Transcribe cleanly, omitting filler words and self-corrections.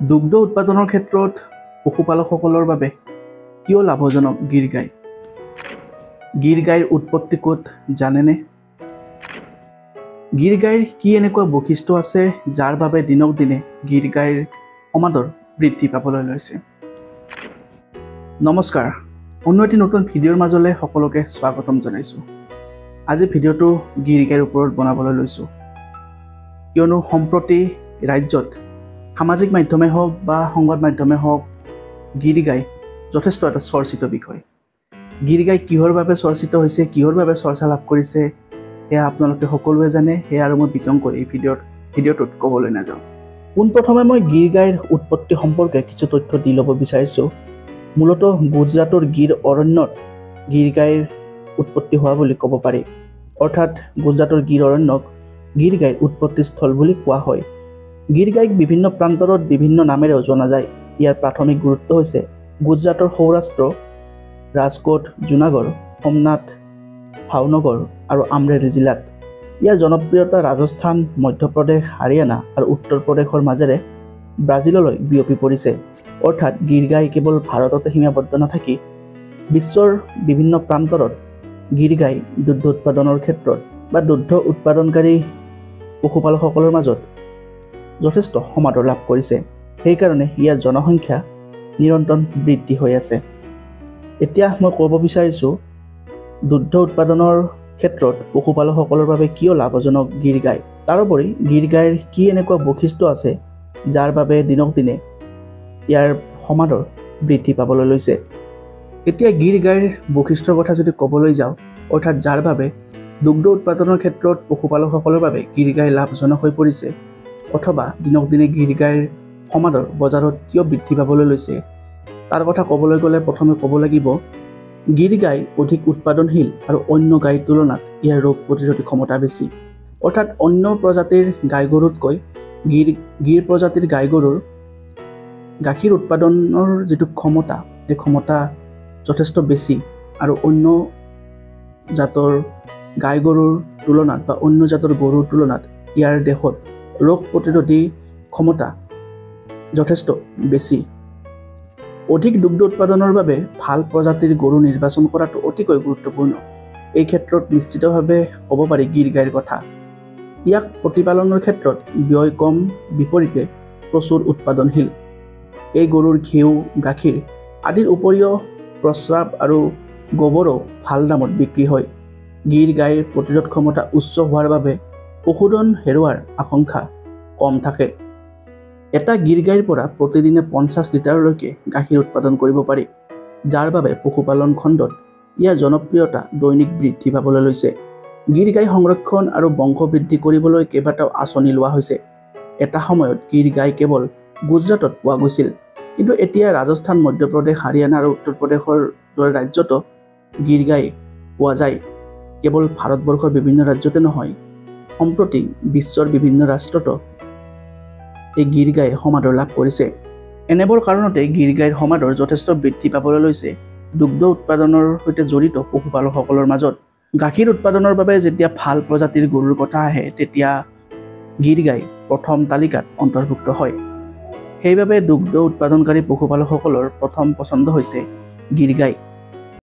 দুগ্ধ উৎপাদনৰ ক্ষেত্ৰত পশুপালকসকলৰ বাবে কিয় লাভজনক গিৰ গাই? গিৰ গাইৰ উৎপত্তি ক'ত জানেনে? গিৰ গাইৰ কি এনেকুৱা বৈশিষ্ট্য আছে যাৰ বাবে দিনক দিনে গিৰ গাইৰ সমাদৰ বৃদ্ধি পাবলৈ লৈছে? নমস্কাৰ, অন্য এটি নতুন ভিডিঅ'ৰ মাজলৈ সকলোকে স্বাগতম জনাইছোঁ। আজি ভিডিঅ'টো গিৰ গাইৰ ওপৰত বনাবলৈ লৈছোঁ, কিয়নো সম্প্ৰতি ৰাজ্যত সামাজিক মাধ্যমে হওক বা সংবাদ মাধ্যমে হওক গিৰ গাই যথেষ্ট এটা চৰ্চিত বিষয়। গিৰ গাই কিহৰ বাবে চৰ্চিত হৈছে, কিহৰ বাবে চৰ্চা লাভ কৰিছে সেয়া আপোনালোকে সকলোৱে জানে। সেয়া আৰু মই বিতংকৈ এই ভিডিঅ'টোত ক'বলৈ নাযাওঁ। পোনপ্ৰথমে মই গিৰ গাইৰ উৎপত্তি সম্পৰ্কে কিছু তথ্য দি ল'ব বিচাৰিছোঁ। মূলতঃ গুজৰাটৰ গিৰ অৰণ্যত গিৰ গাইৰ উৎপত্তি হোৱা বুলি ক'ব পাৰি। অৰ্থাৎ গুজৰাটৰ গিৰ অৰণ্যক গিৰ গাইৰ উৎপত্তিস্থল বুলি কোৱা হয়। গিৰ গাইক বিভিন্ন প্ৰান্তৰত বিভিন্ন নামেৰেও জনা যায়। ইয়াৰ প্ৰাথমিক গুৰুত্ব হৈছে গুজৰাটৰ সৌৰাষ্ট্ৰ, ৰাজকোট, জুনাগড়, সোমনাথ, ভাৱনগৰ আৰু আমৰেলি জিলাত। ইয়াৰ জনপ্ৰিয়তা ৰাজস্থান, মধ্যপ্ৰদেশ, হাৰিয়ানা আৰু উত্তৰ প্ৰদেশৰ মাজেৰে ব্ৰাজিললৈ বিয়পি পৰিছে। অৰ্থাৎ গিৰ গাই কেৱল ভাৰততে সীমাবদ্ধ নাথাকি বিশ্বৰ বিভিন্ন প্ৰান্তৰত গিৰ গাই দুগ্ধ উৎপাদনৰ ক্ষেত্ৰত বা দুগ্ধ উৎপাদনকাৰী পশুপালকসকলৰ মাজত যথেষ্ট সমাদৰ লাভ কৰিছে। সেইকাৰণে ইয়াৰ জনসংখ্যা নিৰন্তৰ বৃদ্ধি হৈ আছে। এতিয়া মই ক'ব বিচাৰিছোঁ দুগ্ধ উৎপাদনৰ ক্ষেত্ৰত পশুপালকসকলৰ বাবে কিয় লাভজনক গিৰ গাই। তাৰোপৰি গিৰ গাইৰ কি এনেকুৱা বৈশিষ্ট্য আছে যাৰ বাবে দিনক দিনে ইয়াৰ সমাদৰ বৃদ্ধি পাবলৈ লৈছে। এতিয়া গিৰ গাইৰ বৈশিষ্ট্যৰ কথা যদি ক'বলৈ যাওঁ, অৰ্থাৎ যাৰ বাবে দুগ্ধ উৎপাদনৰ ক্ষেত্ৰত পশুপালকসকলৰ বাবে গিৰ গাই লাভজনক হৈ পৰিছে, অথবা দিনক দিনে গিৰ গাইৰ সমাদৰ বজাৰত কিয় বৃদ্ধি পাবলৈ লৈছে, তাৰ কথা ক'বলৈ গ'লে প্ৰথমে ক'ব লাগিব গিৰ গাই অধিক উৎপাদনশীল আৰু অন্য গাইৰ তুলনাত ইয়াৰ ৰোগ প্ৰতিৰোধী ক্ষমতা বেছি। অৰ্থাৎ অন্য প্ৰজাতিৰ গাই গৰুতকৈ গিৰ প্ৰজাতিৰ গাই গৰুৰ গাখীৰ উৎপাদনৰ যিটো ক্ষমতা, সেই ক্ষমতা যথেষ্ট বেছি আৰু অন্য জাতৰ গাই গৰুৰ তুলনাত বা অন্য জাতৰ গৰুৰ তুলনাত ইয়াৰ দেহত ৰোগ প্ৰতিৰোধী ক্ষমতা যথেষ্ট বেছি। অধিক দুগ্ধ উৎপাদনৰ বাবে ভাল প্ৰজাতিৰ গৰু নিৰ্বাচন কৰাটো অতিকৈ গুৰুত্বপূৰ্ণ। এই ক্ষেত্ৰত নিশ্চিতভাৱে ক'ব পাৰি গিৰ গাইৰ কথা। ইয়াক প্ৰতিপালনৰ ক্ষেত্ৰত ব্যয় কম, বিপৰীতে প্ৰচুৰ উৎপাদনশীল। এই গৰুৰ ঘিউ, গাখীৰ আদিৰ উপৰিও প্ৰস্ৰাৱ আৰু গোবৰো ভাল দামত বিক্ৰী হয়। গিৰ গাইৰ প্ৰতিৰোধ ক্ষমতা উচ্চ হোৱাৰ বাবে পশুধন হেৰুৱাৰ আশংকা কম থাকে। এটা গিৰ গাইৰ পৰা প্ৰতিদিনে 50 লিটাৰলৈকে গাখীৰ উৎপাদন কৰিব পাৰি, যাৰ বাবে পশুপালন খণ্ডত ইয়াৰ জনপ্ৰিয়তা দৈনিক বৃদ্ধি পাবলৈ লৈছে। গিৰ গাই সংৰক্ষণ আৰু বংশবৃদ্ধি কৰিবলৈ কেইবাটাও আঁচনি লোৱা হৈছে। এটা সময়ত গিৰ গাই কেৱল গুজৰাটত পোৱা গৈছিল, কিন্তু এতিয়া ৰাজস্থান, মধ্যপ্ৰদেশ, হাৰিয়ানা আৰু উত্তৰ প্ৰদেশৰ দৰে ৰাজ্যতো গিৰ গাই পোৱা যায়। কেৱল ভাৰতবৰ্ষৰ বিভিন্ন ৰাজ্যতে নহয়, সম্প্ৰতি বিশ্বৰ বিভিন্ন ৰাষ্ট্ৰতো এই গিৰ গাই সমাদৰ লাভ কৰিছে। এনেবোৰ কাৰণতে গিৰ গাইৰ সমাদৰ যথেষ্ট বৃদ্ধি পাবলৈ লৈছে দুগ্ধ উৎপাদনৰ সৈতে জড়িত পশুপালকসকলৰ মাজত। গাখীৰ উৎপাদনৰ বাবে যেতিয়া ভাল প্ৰজাতিৰ গৰুৰ কথা আহে, তেতিয়া গিৰ গাই প্ৰথম তালিকাত অন্তৰ্ভুক্ত হয়। সেইবাবে দুগ্ধ উৎপাদনকাৰী পশুপালকসকলৰ প্ৰথম পচন্দ হৈছে গিৰ গাই।